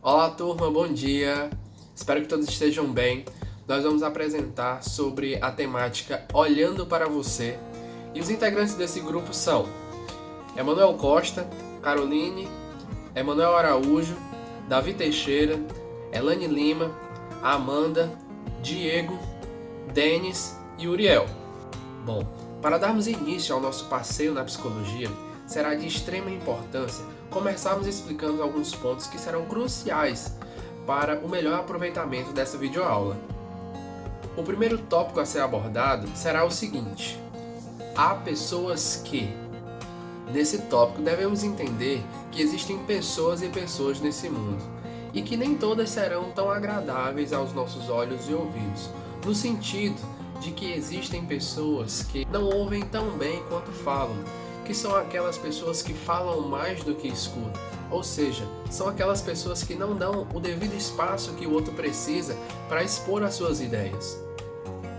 Olá turma, bom dia! Espero que todos estejam bem. Nós vamos apresentar sobre a temática Olhando para Você. E os integrantes desse grupo são Emanuel Costa, Caroline, Emanuel Araújo, Davi Teixeira, Elane Lima, Amanda, Diego, Denis e Uriel. Bom, para darmos início ao nosso passeio na psicologia, será de extrema importância começarmos explicando alguns pontos que serão cruciais para o melhor aproveitamento dessa videoaula. O primeiro tópico a ser abordado será o seguinte: há pessoas que. Nesse tópico devemos entender que existem pessoas e pessoas nesse mundo, e que nem todas serão tão agradáveis aos nossos olhos e ouvidos, no sentido de que existem pessoas que não ouvem tão bem quanto falam, que são aquelas pessoas que falam mais do que escutam, ou seja, são aquelas pessoas que não dão o devido espaço que o outro precisa para expor as suas ideias.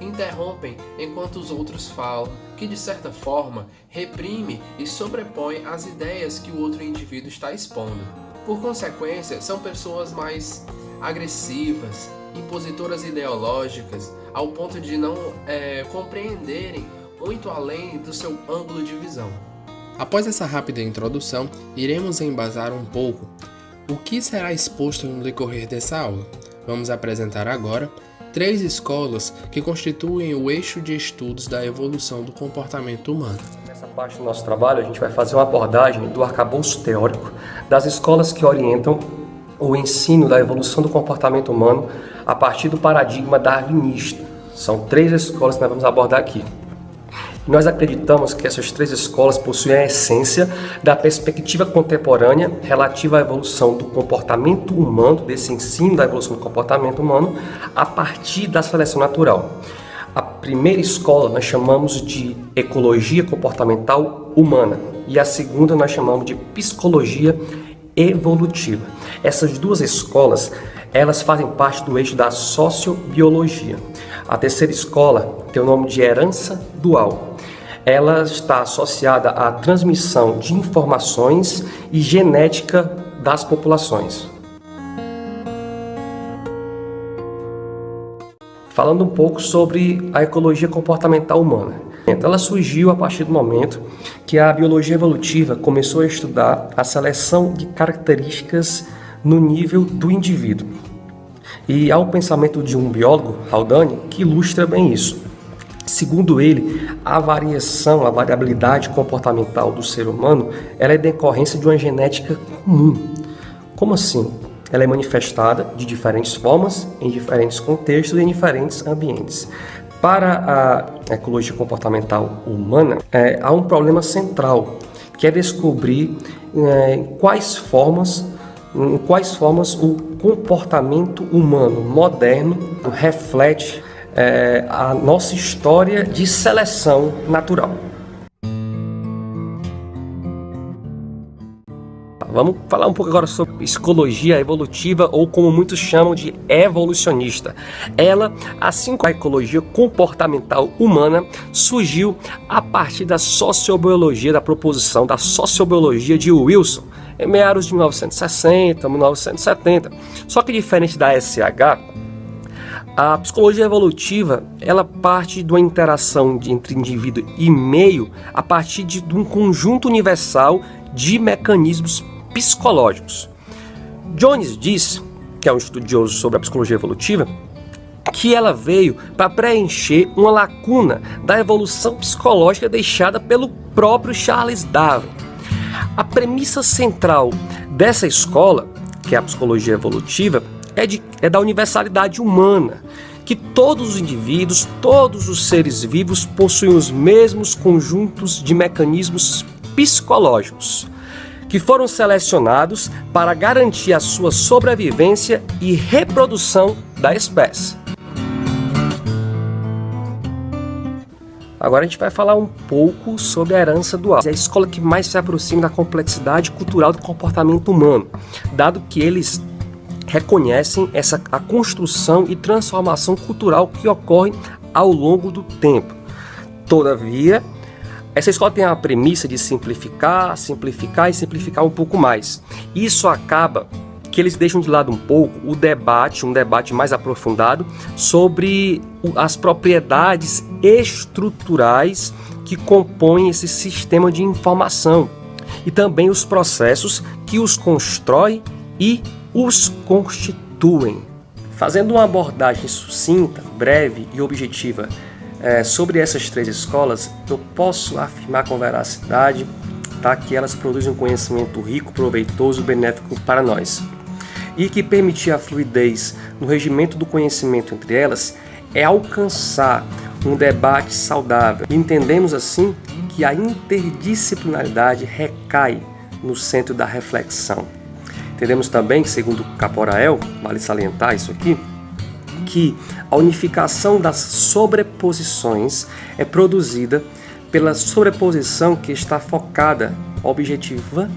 Interrompem enquanto os outros falam, que de certa forma reprime e sobrepõe as ideias que o outro indivíduo está expondo. Por consequência, são pessoas mais agressivas, impositoras ideológicas, ao ponto de não compreenderem muito além do seu ângulo de visão. Após essa rápida introdução, iremos embasar um pouco o que será exposto no decorrer dessa aula. Vamos apresentar agora 3 escolas que constituem o eixo de estudos da evolução do comportamento humano. Nessa parte do nosso trabalho, a gente vai fazer uma abordagem do arcabouço teórico das escolas que orientam o ensino da evolução do comportamento humano a partir do paradigma darwinista. São 3 escolas que nós vamos abordar aqui. Nós acreditamos que essas 3 escolas possuem a essência da perspectiva contemporânea relativa à evolução do comportamento humano, desse ensino da evolução do comportamento humano, a partir da seleção natural. A primeira escola nós chamamos de ecologia comportamental humana e a segunda nós chamamos de psicologia evolutiva. Essas 2 escolas, elas fazem parte do eixo da sociobiologia. A terceira escola tem o nome de herança dual. Ela está associada à transmissão de informações e genética das populações. Falando um pouco sobre a ecologia comportamental humana. Ela surgiu a partir do momento que a biologia evolutiva começou a estudar a seleção de características no nível do indivíduo. E há um pensamento de um biólogo, Haldane, que ilustra bem isso. Segundo ele, a variabilidade comportamental do ser humano, ela é decorrência de uma genética comum. Como assim? Ela é manifestada de diferentes formas, em diferentes contextos e em diferentes ambientes. Para a ecologia comportamental humana, há um problema central, que é descobrir em quais formas o comportamento humano moderno reflete a nossa história de seleção natural. Vamos falar um pouco agora sobre psicologia evolutiva, ou como muitos chamam de evolucionista. Ela, assim como a ecologia comportamental humana, surgiu a partir da sociobiologia, da proposição da sociobiologia de Wilson, em meados de 1960, 1970. Só que diferente da SH, a psicologia evolutiva, ela parte de uma interação entre indivíduo e meio a partir de um conjunto universal de mecanismos psicológicos. Jones diz, que é um estudioso sobre a psicologia evolutiva, que ela veio para preencher uma lacuna da evolução psicológica deixada pelo próprio Charles Darwin. A premissa central dessa escola, que é a psicologia evolutiva, é da universalidade humana, que todos os indivíduos, todos os seres vivos possuem os mesmos conjuntos de mecanismos psicológicos, que foram selecionados para garantir a sua sobrevivência e reprodução da espécie. Agora a gente vai falar um pouco sobre a herança dual. É a escola que mais se aproxima da complexidade cultural do comportamento humano, dado que eles reconhecem a construção e transformação cultural que ocorre ao longo do tempo. Todavia, essa escola tem a premissa de simplificar e simplificar um pouco mais. Isso acaba que eles deixam de lado um pouco o debate, um debate mais aprofundado sobre as propriedades estruturais que compõem esse sistema de informação e também os processos que os constroem e os constituem. Fazendo uma abordagem sucinta, breve e objetiva sobre essas 3 escolas, eu posso afirmar com veracidade que elas produzem um conhecimento rico, proveitoso e benéfico para nós. E que permitir a fluidez no regimento do conhecimento entre elas é alcançar um debate saudável. Entendemos assim que a interdisciplinaridade recai no centro da reflexão. Entendemos também que, segundo Caporael, vale salientar isso aqui, que a unificação das sobreposições é produzida pela sobreposição que está focada, objetiva,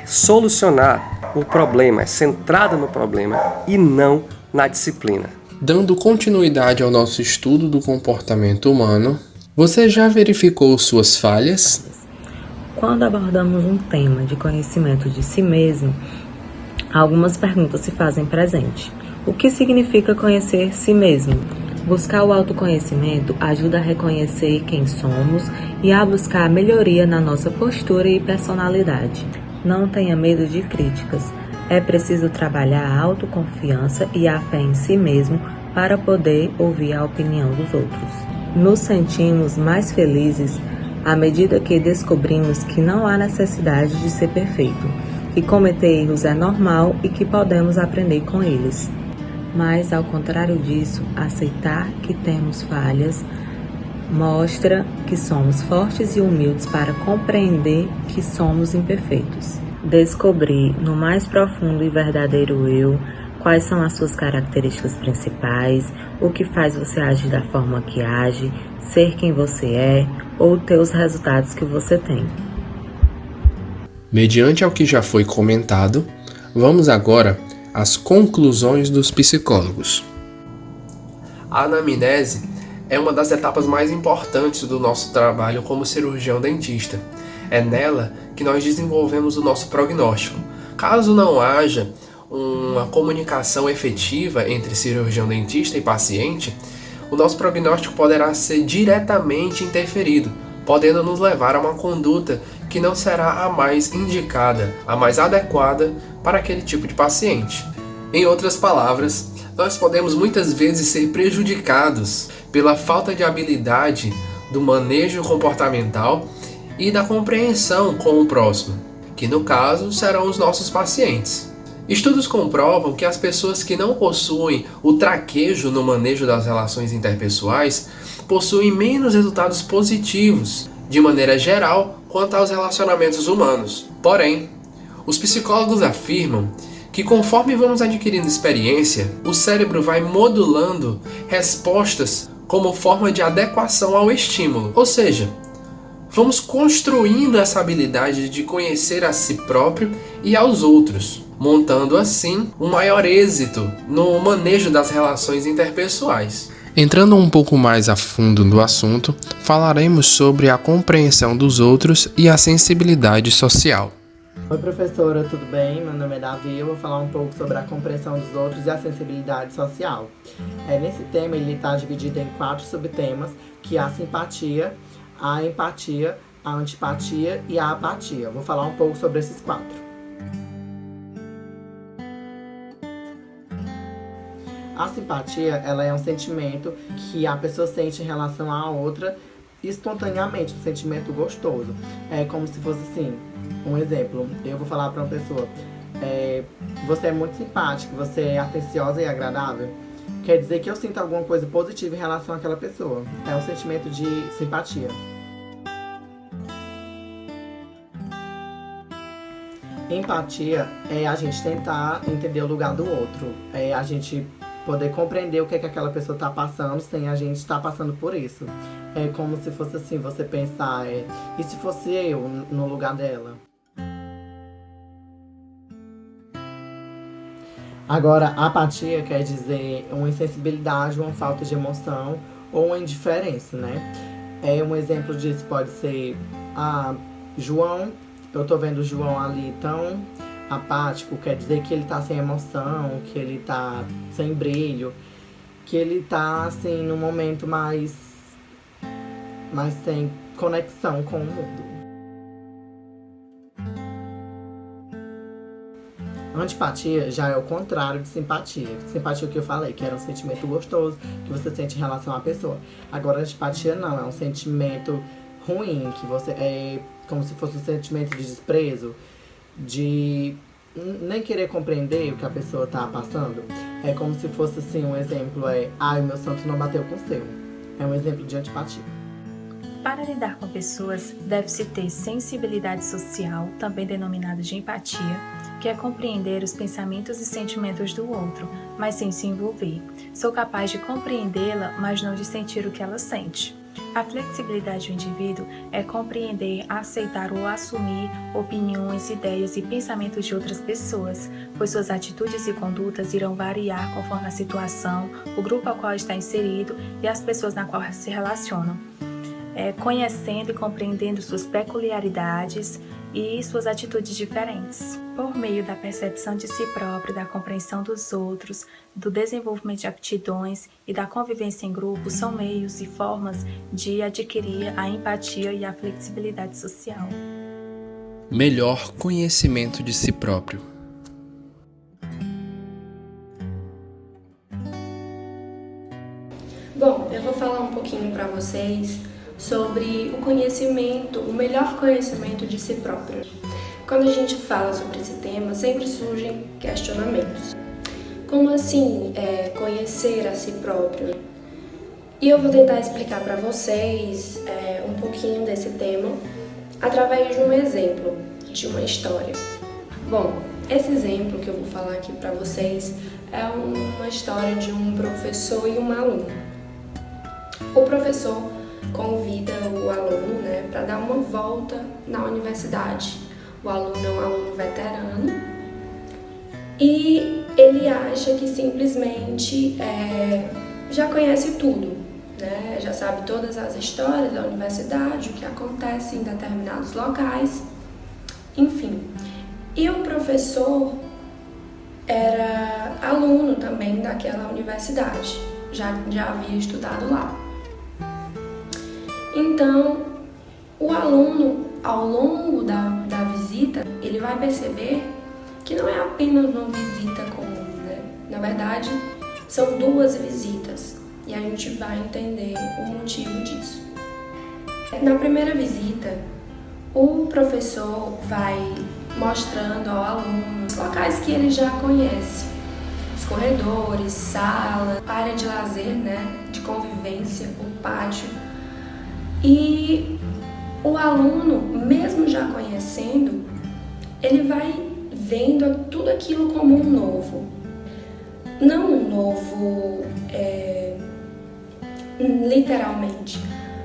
solucionar o problema, é centrada no problema e não na disciplina. Dando continuidade ao nosso estudo do comportamento humano, você já verificou suas falhas? Quando abordamos um tema de conhecimento de si mesmo, algumas perguntas se fazem presente. O que significa conhecer si mesmo? Buscar o autoconhecimento ajuda a reconhecer quem somos e a buscar a melhoria na nossa postura e personalidade. Não tenha medo de críticas. É preciso trabalhar a autoconfiança e a fé em si mesmo para poder ouvir a opinião dos outros. Nos sentimos mais felizes à medida que descobrimos que não há necessidade de ser perfeito, que cometer erros é normal e que podemos aprender com eles. Mas, ao contrário disso, aceitar que temos falhas mostra que somos fortes e humildes para compreender que somos imperfeitos. Descobrir no mais profundo e verdadeiro eu quais são as suas características principais, o que faz você agir da forma que age, ser quem você é ou ter os resultados que você tem. Mediante ao que já foi comentado, vamos agora às conclusões dos psicólogos. A anamnese é uma das etapas mais importantes do nosso trabalho como cirurgião dentista. É nela que nós desenvolvemos o nosso prognóstico. Caso não haja uma comunicação efetiva entre cirurgião dentista e paciente, o nosso prognóstico poderá ser diretamente interferido, podendo nos levar a uma conduta que não será a mais indicada, a mais adequada para aquele tipo de paciente. Em outras palavras, nós podemos muitas vezes ser prejudicados pela falta de habilidade do manejo comportamental e da compreensão com o próximo, que no caso serão os nossos pacientes. Estudos comprovam que as pessoas que não possuem o traquejo no manejo das relações interpessoais possuem menos resultados positivos, de maneira geral, quanto aos relacionamentos humanos. Porém, os psicólogos afirmam que conforme vamos adquirindo experiência, o cérebro vai modulando respostas como forma de adequação ao estímulo, ou seja, vamos construindo essa habilidade de conhecer a si próprio e aos outros, montando assim um maior êxito no manejo das relações interpessoais. Entrando um pouco mais a fundo no assunto, falaremos sobre a compreensão dos outros e a sensibilidade social. Oi professora, tudo bem? Meu nome é Davi, eu vou falar um pouco sobre a compreensão dos outros e a sensibilidade social. Nesse tema ele está dividido em 4 subtemas, que é a simpatia, a empatia, a antipatia e a apatia. Vou falar um pouco sobre esses 4. A simpatia, ela é um sentimento que a pessoa sente em relação à outra espontaneamente, um sentimento gostoso. É como se fosse assim, um exemplo, eu vou falar para uma pessoa, você é muito simpático, você é atenciosa e agradável, quer dizer que eu sinto alguma coisa positiva em relação àquela pessoa. É um sentimento de simpatia. Empatia é a gente tentar entender o lugar do outro, é a gente poder compreender o que aquela pessoa está passando sem a gente estar passando por isso. É como se fosse assim, você pensar, e se fosse eu no lugar dela? Agora, apatia quer dizer uma insensibilidade, uma falta de emoção ou uma indiferença, né? Um exemplo disso pode ser, João, eu tô vendo o João ali tão apático quer dizer que ele tá sem emoção, que ele tá sem brilho, que ele tá, assim, num momento mais sem conexão com o mundo. Antipatia já é o contrário de simpatia. Simpatia, o que eu falei, que era um sentimento gostoso que você sente em relação à pessoa. Agora, antipatia não, é um sentimento ruim, que você é como se fosse um sentimento de desprezo, de nem querer compreender o que a pessoa tá passando. É como se fosse, assim, um exemplo o meu santo não bateu com o seu. É um exemplo de antipatia. Para lidar com pessoas, deve-se ter sensibilidade social, também denominada de empatia, que é compreender os pensamentos e sentimentos do outro, mas sem se envolver. Sou capaz de compreendê-la, mas não de sentir o que ela sente. A flexibilidade do indivíduo é compreender, aceitar ou assumir opiniões, ideias e pensamentos de outras pessoas, pois suas atitudes e condutas irão variar conforme a situação, o grupo ao qual está inserido e as pessoas na qual se relacionam. Conhecendo e compreendendo suas peculiaridades e suas atitudes diferentes. Por meio da percepção de si próprio, da compreensão dos outros, do desenvolvimento de aptidões e da convivência em grupo, são meios e formas de adquirir a empatia e a flexibilidade social. Melhor conhecimento de si próprio. Bom, eu vou falar um pouquinho para vocês sobre o conhecimento, o melhor conhecimento de si próprio. Quando a gente fala sobre esse tema, sempre surgem questionamentos. Como assim conhecer a si próprio? E eu vou tentar explicar para vocês um pouquinho desse tema através de um exemplo, de uma história. Bom, esse exemplo que eu vou falar aqui para vocês é uma história de um professor e uma aluna. O professor convida o aluno, para dar uma volta na universidade. O aluno é um aluno veterano e ele acha que simplesmente já conhece tudo, já sabe todas as histórias da universidade, o que acontece em determinados locais, enfim. E o professor era aluno também daquela universidade, já havia estudado lá. Então, o aluno, ao longo da visita, ele vai perceber que não é apenas uma visita comum, Na verdade, são duas visitas e a gente vai entender o motivo disso. Na primeira visita, o professor vai mostrando ao aluno os locais que ele já conhece, os corredores, sala, área de lazer, de convivência, o pátio. E o aluno, mesmo já conhecendo, ele vai vendo tudo aquilo como um novo. Não um novo literalmente,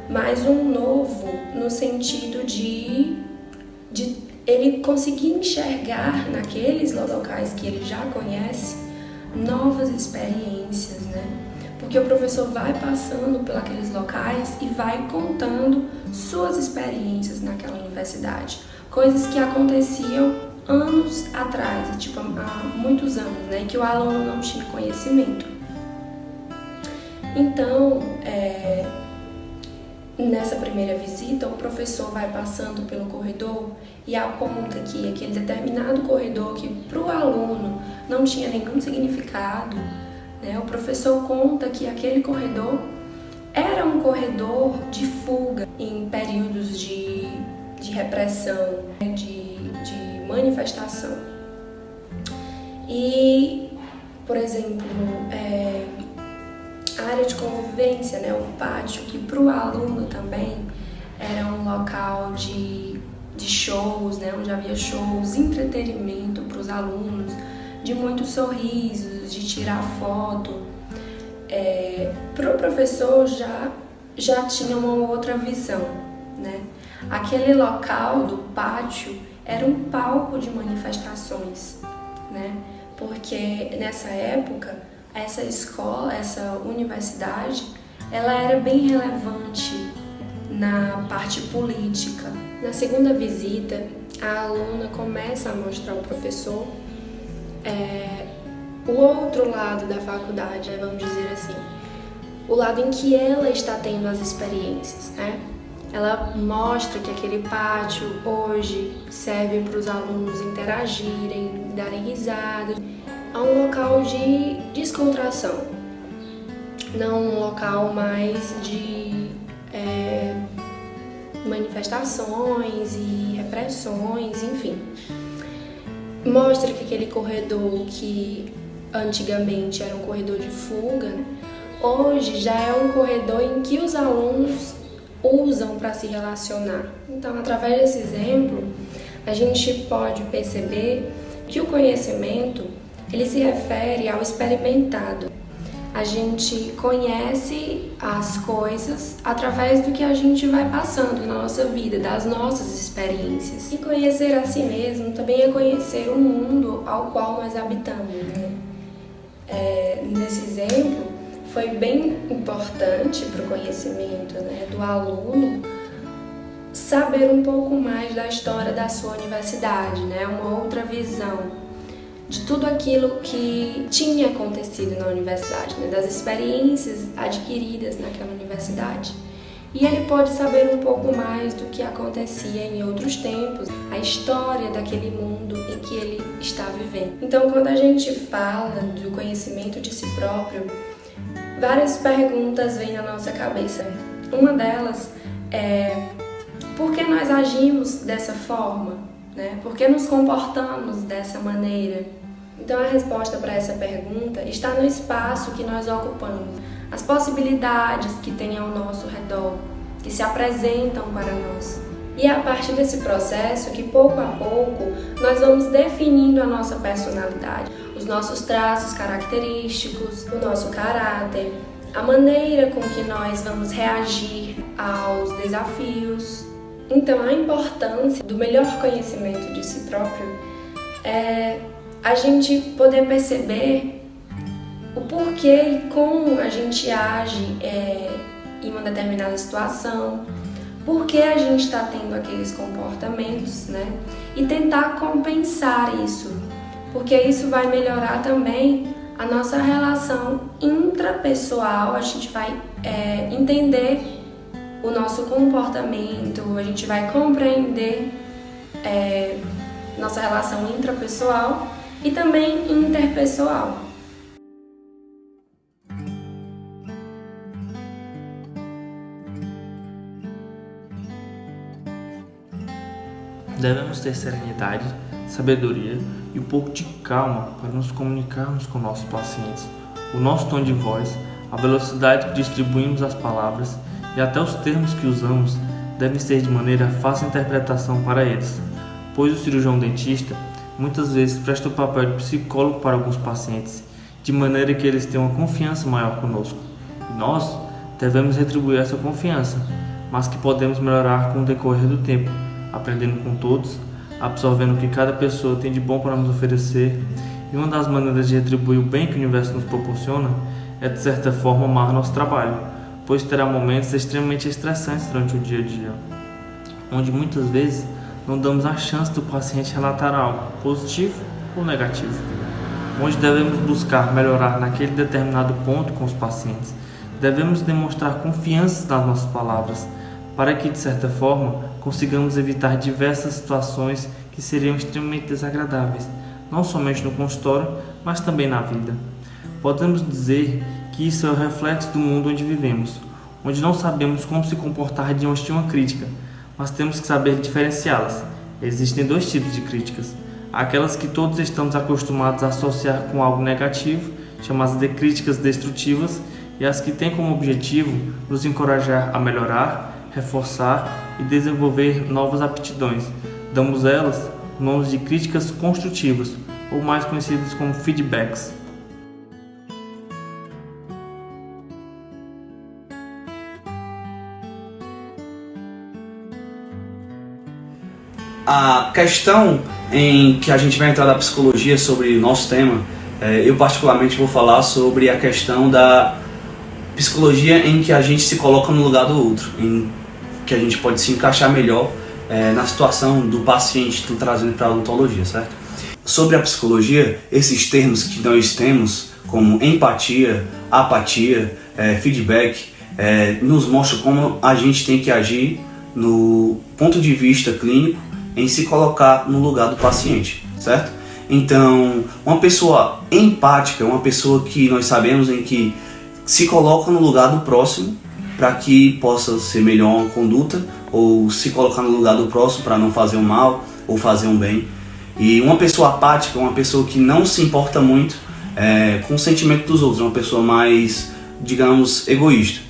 mas um novo no sentido de ele conseguir enxergar naqueles locais que ele já conhece novas experiências, Porque o professor vai passando por aqueles locais e vai contando suas experiências naquela universidade. Coisas que aconteciam anos atrás, há muitos anos, e que o aluno não tinha conhecimento. Então, nessa primeira visita, o professor vai passando pelo corredor e aponta que aquele determinado corredor que para o aluno não tinha nenhum significado, o professor conta que aquele corredor era um corredor de fuga em períodos de repressão, de manifestação. E, por exemplo, a área de convivência, o pátio, que para o aluno também era um local de shows, onde havia shows, entretenimento para os alunos, de muitos sorrisos, de tirar foto. Para o professor já tinha uma outra visão, Aquele local do pátio era um palco de manifestações, Porque nessa época, essa escola, essa universidade, ela era bem relevante na parte política. Na segunda visita, a aluna começa a mostrar ao professor o outro lado da faculdade, vamos dizer assim, o lado em que ela está tendo as experiências, né? Ela mostra que aquele pátio hoje serve para os alunos interagirem, darem risada. É um local de descontração, não um local mais de manifestações e repressões, enfim. Mostra que aquele corredor que antigamente era um corredor de fuga, hoje já é um corredor em que os alunos usam para se relacionar. Então, através desse exemplo, a gente pode perceber que o conhecimento, ele se refere ao experimentado. A gente conhece as coisas através do que a gente vai passando na nossa vida, das nossas experiências. E conhecer a si mesmo também é conhecer o mundo ao qual nós habitamos, né? Nesse exemplo, foi bem importante para o conhecimento, né, do aluno saber um pouco mais da história da sua universidade, né, uma outra visão de tudo aquilo que tinha acontecido na universidade, né, das experiências adquiridas naquela universidade. E ele pode saber um pouco mais do que acontecia em outros tempos, a história daquele mundo em que ele está vivendo. Então, quando a gente fala do conhecimento de si próprio, várias perguntas vêm na nossa cabeça. Uma delas é: por que nós agimos dessa forma? Né? Por que nos comportamos dessa maneira? Então a resposta para essa pergunta está no espaço que nós ocupamos, as possibilidades que tem ao nosso redor, que se apresentam para nós. E é a partir desse processo que, pouco a pouco, nós vamos definindo a nossa personalidade, os nossos traços característicos, o nosso caráter, a maneira com que nós vamos reagir aos desafios. Então, a importância do melhor conhecimento de si próprio é a gente poder perceber o porquê e como a gente age em uma determinada situação, por que a gente está tendo aqueles comportamentos, né? E tentar compensar isso, porque isso vai melhorar também a nossa relação intrapessoal, a gente vai entender o nosso comportamento, a gente vai compreender nossa relação intrapessoal e também interpessoal. Devemos ter serenidade, sabedoria e um pouco de calma para nos comunicarmos com nossos pacientes. O nosso tom de voz, a velocidade que distribuímos as palavras e até os termos que usamos devem ser de maneira fácil interpretação para eles, pois o cirurgião dentista muitas vezes presta o papel de psicólogo para alguns pacientes, de maneira que eles tenham uma confiança maior conosco. E nós devemos retribuir essa confiança, mas que podemos melhorar com o decorrer do tempo, aprendendo com todos, absorvendo o que cada pessoa tem de bom para nos oferecer. E uma das maneiras de retribuir o bem que o universo nos proporciona é, de certa forma, amar nosso trabalho, pois terá momentos extremamente estressantes durante o dia a dia, onde muitas vezes não damos a chance do paciente relatar algo positivo ou negativo, onde devemos buscar melhorar naquele determinado ponto com os pacientes. Devemos demonstrar confiança nas nossas palavras, para que, de certa forma, consigamos evitar diversas situações que seriam extremamente desagradáveis, não somente no consultório, mas também na vida. Podemos dizer que isso é o reflexo do mundo onde vivemos, onde não sabemos como se comportar diante de uma crítica, mas temos que saber diferenciá-las. Existem dois tipos de críticas: aquelas que todos estamos acostumados a associar com algo negativo, chamadas de críticas destrutivas, e as que têm como objetivo nos encorajar a melhorar, reforçar e desenvolver novas aptidões. Damos elas nomes de críticas construtivas, ou mais conhecidas como feedbacks. A questão em que a gente vai entrar da psicologia sobre o nosso tema, eu particularmente vou falar sobre a questão da psicologia em que a gente se coloca no lugar do outro, em que a gente pode se encaixar melhor na situação do paciente que estão trazendo para a odontologia, certo? Sobre a psicologia, esses termos que nós temos, como empatia, apatia, feedback, nos mostram como a gente tem que agir no ponto de vista clínico em se colocar no lugar do paciente, certo? Então, uma pessoa empática, uma pessoa que nós sabemos em que se coloca no lugar do próximo para que possa ser melhor uma conduta, ou se colocar no lugar do próximo para não fazer um mal ou fazer um bem. E uma pessoa apática, uma pessoa que não se importa muito com o sentimento dos outros, uma pessoa mais, digamos, egoísta.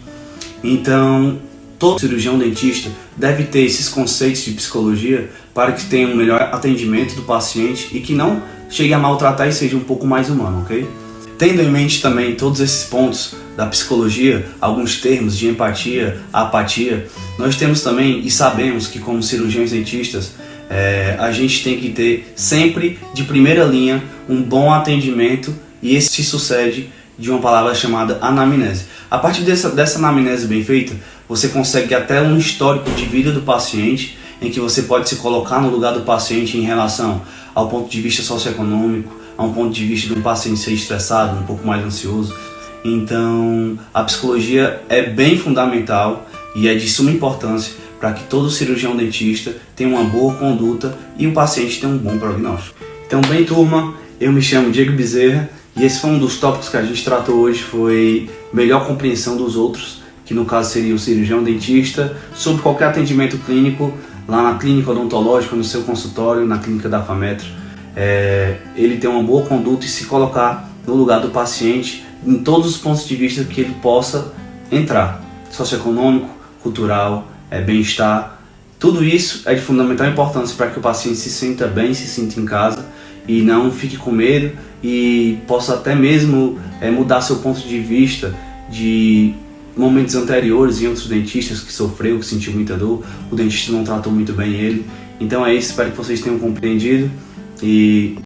Então, todo cirurgião dentista deve ter esses conceitos de psicologia para que tenha um melhor atendimento do paciente e que não chegue a maltratar e seja um pouco mais humano, ok? Tendo em mente também todos esses pontos da psicologia, alguns termos de empatia, apatia, nós temos também e sabemos que como cirurgiões dentistas, a gente tem que ter sempre de primeira linha um bom atendimento, e esse se sucede de uma palavra chamada anamnese. A partir dessa anamnese bem feita, você consegue até um histórico de vida do paciente, em que você pode se colocar no lugar do paciente em relação ao ponto de vista socioeconômico, a um ponto de vista de um paciente ser estressado, um pouco mais ansioso. Então, a psicologia é bem fundamental e é de suma importância para que todo cirurgião dentista tenha uma boa conduta e o paciente tenha um bom prognóstico. Então, bem, turma, eu me chamo Diego Bezerra e esse foi um dos tópicos que a gente tratou hoje, foi melhor compreensão dos outros, que no caso seria o cirurgião dentista, sobre qualquer atendimento clínico, lá na clínica odontológica, no seu consultório, na clínica da Fametro. Ele ter uma boa conduta e se colocar no lugar do paciente em todos os pontos de vista que ele possa entrar, socioeconômico, cultural, bem-estar. Tudo isso é de fundamental importância para que o paciente se sinta bem, se sinta em casa e não fique com medo e possa até mesmo mudar seu ponto de vista de momentos anteriores em outros dentistas que sofreu, que sentiu muita dor, o dentista não tratou muito bem ele. Então é isso, espero que vocês tenham compreendido e